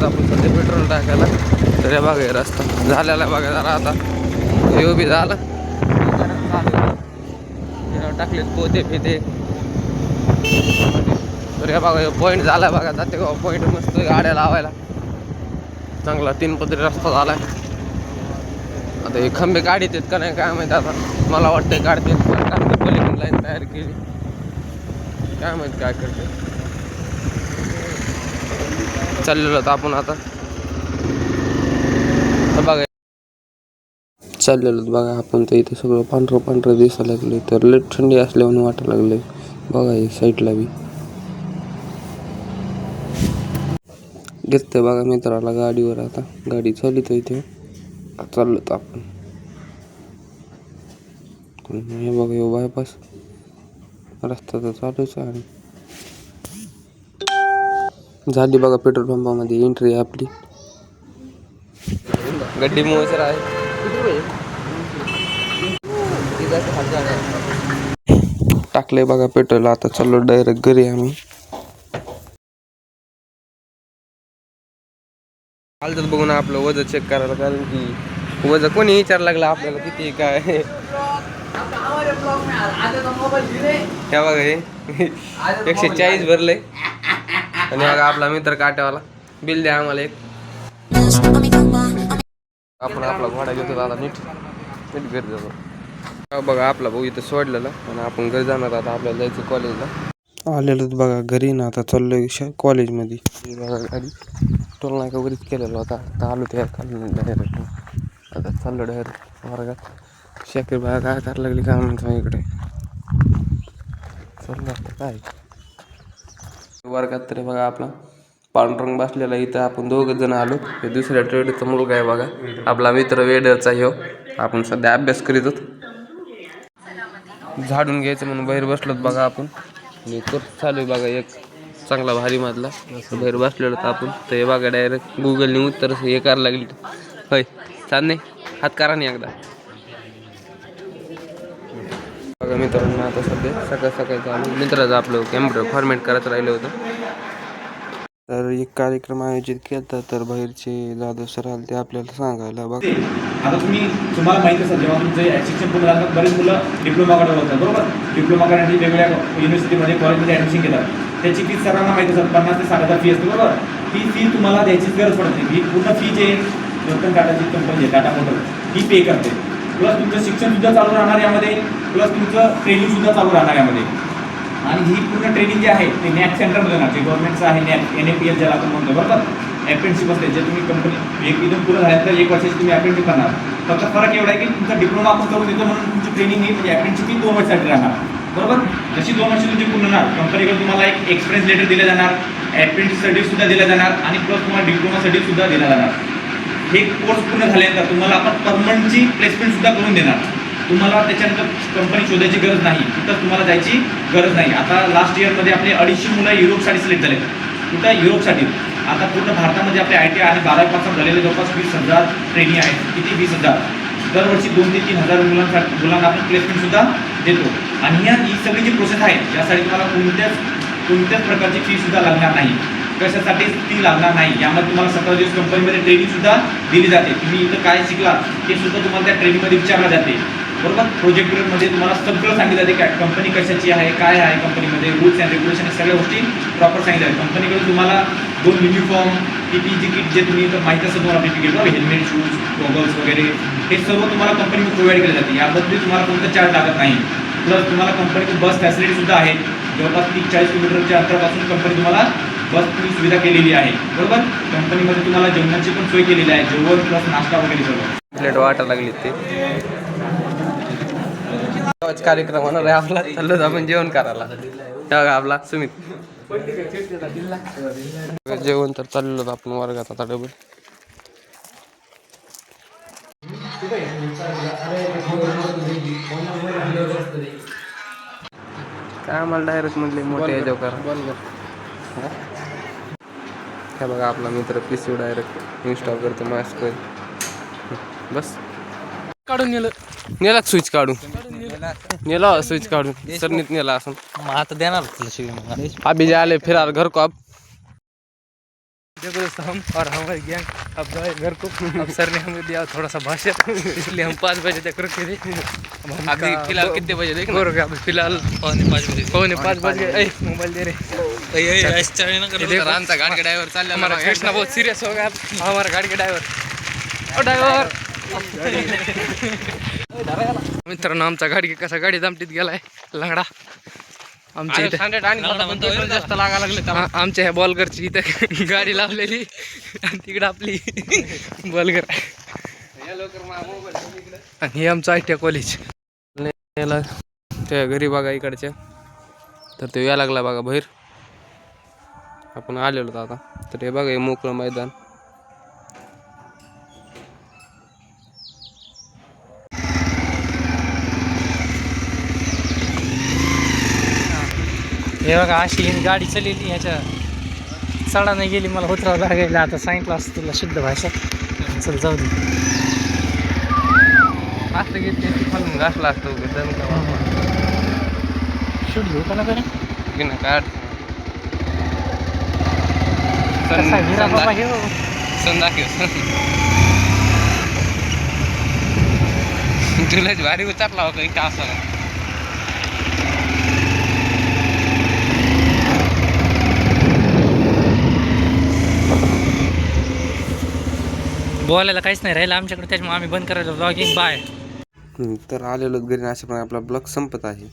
आपण सध्या पेट्रोल टाकायला. तर हे बघा रस्ता झालेला बघा जरा आता हे बी झालं टाकलेत पोते फिते. तर हे बघा पॉईंट झाला बघा जाते पॉईंट मस्त गाड्या लावायला चांगला 3 पदरी रस्ता झालाय. आता हे खंबे काढीत आहेत का नाही काय माहिती. आता मला वाटतं काढते पलीकडून लाईन तयार केली काय माहिती काय करते. चाललेलो तर आपण आता बघा चाललेलो बघा आपण तर इथे सगळं पांढरं पांढरं दिसायला लागले. तर लई थंडी असल्यामुळे वाटायला लागले बघा हे साईडला बी दिसतंय बघा मित्राला गाडीवर. आता गाडी चालित इथे चाललो तर आपण. हे बघा हे बायपास रस्ता तर चालूच आहे. झाली बघा पेट्रोल पंपामध्ये एंट्री आपली. गड्डी मोसर आहे टाकले बघा पेट्रोल. आता चाललो डायरेक्ट घरी आम्ही. आलं बघून आपलं वजन चेक करायला कारण की वजन कोणी विचारायला लागलं आपल्याला किती काय. क्या बघा हे 140 भरलंय. आणि बघा आपला मित्र काट्यावाला बिल द्या आम्हाला एक. आपण आपला घोडा घेतो आता नीट नीट घरी जातो. बघा आपला भाऊ इथं सोडलेला आणि आपण घरी जाणार. आता आपल्याला जायचं कॉलेजला. आलेलोच बघा घरी ना. आता चाललोय कॉलेजमध्ये. बघा गाडी टोल नाका वगैरेच केलेला होता. आता आलो त्या डायरेक्ट. आता चाललो डायरेक्ट वर्गात. शाकीर बघा काय करायला लागली काय म्हणतो इकडे चाललं आता काय वर्गात. तरी बघा आपला पांडुरंग बसलेला इथं. आपण 2 जण आलो. हे दुसऱ्या ट्रेडचा मुलगा आहे बघा आपला मित्र वेडरचा ह्यो. आपण सध्या अभ्यास करीत होतो. झाडून घ्यायचं म्हणून बाहेर बसलोत बघा आपण. आणि कोर्स चालू आहे बघा एक चांगला भारी मधला. बाहेर बसलेलो तर आपण. तर हे बघा डायरेक्ट गुगलने उत्तर हे करायला लागली. होय चाल नाही हात करा नाही एकदा बघा मित्रांनो. आता सध्या सकाळी चालू मित्राचं आपलं कॅम्प्युटर फॉर्मॅट करायचं राहिलं होतं. तर एक कार्यक्रम आयोजित केला तर बाहेरचे जाधव सर आले ते आपल्याला सांगायला बघा. आता तुम्हाला माहिती असेल जेव्हा तुमचं शिक्षण पूर्ण झालं बरेच मुलं डिप्लोमाकडे होतात बरोबर. डिप्लोमा करण्यासाठी वेगवेगळ्या युनिव्हर्सिटीमध्ये कॉलेजमध्ये ॲडमिशन घेतात. त्याची फीस सर्वांना माहिती असेल 50 ते 60,000 फी असते बरोबर. ती फी तुम्हाला द्यायचीच गरज पडत नाही. ही पूर्ण फी जे रतन टाटाची कंपनी आहे टाटा मोटर्स ही पे करते. प्लस तुमचं शिक्षणसुद्धा चालू राहणार यामध्ये. प्लस तुमचं ट्रेनिंगसुद्धा चालू राहणार यामध्ये. आणि ही पूर्ण ट्रेनिंग जे आहे ते नॅक सेंटरमध्ये होणार. जे गव्हर्नमेंटचं आहे नॅक NAPS ज्याला आपण म्हणतो बरोबर. अप्रेंटिसशिप असते जे तुम्ही कंपनी एकदम पुरं झाल्यानंतर 1 वर्षाची तुम्ही अप्रेंटिस करणार. फक्त फरक एवढा आहे की तुमचा डिप्लोमा आपण करून देतो म्हणून तुमची ट्रेनिंग ही म्हणजे अप्रेंटिसशिप ही 2 वर्षासाठी राहणार बरोबर. जशी 2 वर्ष तुमची पूर्ण होणार कंपनीकडे तुम्हाला एक एक्सपिरियन्स लेटर दिलं जाणार. अप्रेंटिस सर्टिफिकेटसुद्धा दिलं जाणार. आणि प्लस तुम्हाला डिप्लोमा सर्टिफिकेटसुद्धा दिलं जाणार. हे कोर्स पूर्ण झाल्यानंतर तुम्हाला आपण परमनंटची प्लेसमेंटसुद्धा करून देणार. तुम्हाला त्याच्यानंतर कंपनी शोधायची गरज नाही. तिथं तुम्हाला जायची गरज नाही. आता लास्ट इयरमध्ये आपले 250 मुलं युरोपसाठी सिलेक्ट झाले. कुठं युरोपसाठी. आता पूर्ण भारतामध्ये आपले ITI आणि 12वी पास झालेले जवळपास 20,000 ट्रेनिंग आहेत. किती 20,000. दरवर्षी 2 ते 3,000 मुलांना आपण प्लेसमेंटसुद्धा देतो. आणि ही सगळी जी प्रोसेस आहे यासाठी तुम्हाला कोणत्याच प्रकारची फीसुद्धा लागणार नाही. कशासाठी ती लागणार नाही. यामध्ये तुम्हाला 17 दिवस कंपनीमध्ये ट्रेनिंगसुद्धा दिली जाते. तुम्ही इथं काय शिकला ते सुद्धा तुम्हाला त्या ट्रेनिंगमध्ये विचारलं जाते बरोबर. प्रोजेक्ट पिरियडमध्ये तुम्हाला सगळं सांगितलं जाते की कंपनी कशाची आहे काय आहे कंपनीमध्ये रूल्स अँड रेग्युलेशन सगळ्या गोष्टी प्रॉपर सांगितल्या आहेत. कंपनीकडून तुम्हाला 2 युनिफॉर्म PPE किट जे तुम्ही तर माहिती असेल तुम्हाला PPE kit helmet shoes goggles वगैरे हे सर्व तुम्हाला कंपनीकडून प्रोव्हाइड केले जाते. याबद्दल तुम्हाला कोणतं चार्ज लागत नाही. प्लस तुम्हाला कंपनीकडून बस फॅसिलिटीसुद्धा आहे. जवळपास 30-40 किलोमीटरच्या अंतरापासून कंपनी तुम्हाला बसची सुविधा केलेली आहे बरोबर. कंपनीमध्ये तुम्हाला जेवणाची पण सोय केलेली आहे. जेवण प्लस नाश्ता वगैरे सर्व प्लेट वाटायला लागली ते कार्यक्रम होणार आहे आपला. चाललो आपण जेवण करायला. तेव्हा आपला सुमित जेवण तर चाललो आपण वर्गात आता डबल. काय आम्हाला डायरेक्ट म्हणले मोठे याच्यावर करा. काय बघा आपला मित्र PC डायरेक्ट इन्स्टॉल करतो मास्क बस काढून नेला स्विच काढून नेला स्विच काढून सरनीत नेला असं. आता देणार अभी जे आले फिरार घर को अब देखो दोस्तों, हम और हमारी गैंग अब जाए घर को। अब सर ने हमें दिया थोड़ा सा भाषण, इसलिए हम 5 बजे तक रुके थे। अब हम अभी फिलहाल कितने बजे देख हो गया? अभी फिलहाल 4:45 बज गए। मोबाइल दे रहे। आमचा गाडी का ड्रायव्हर चालला हमारा कृष्णा बहुत सीरियस हो गया। हमारा गाड़ी का ड्रायव्हर, ओ ड्रायव्हर मित्रांनो, आमचा गाडी कसा गाडी दामटीत गेलाय लंगडा. आमच्या इथे आमच्या ह्या बॉलगरची इथे गाडी लावलेली आणि तिकडे आपली बॉलगर. आणि हे आमचं ITI कॉलेज. त्या घरी बघा इकडच्या, तर ते या लागला बघा बाहेर. आपण आलेलो आता. तर हे बघा हे मोकळं मैदान. हे बघा अशी गाडी चाललेली, ह्याच्या चढा नाही गेली, मला उतरावं लागेल. आता सांगितलं असतं तुला शुद्ध भाषा. चल जाऊ दे. असं घेतले खालून घासला असतो शूट घेऊ का ना बरं? की ना काय कसा हिरा बाबा हे हो. सण दाखव. तुलाच भारी उतरला हो काही का असं. बोलायला काहीच नाही राहिलं आमच्याकडे, त्याच्यामुळे आम्ही बंद करायला ब्लॉगिंग. बाय. तर आलेलो घरी. अशा पण आपला ब्लॉग संपत आहे.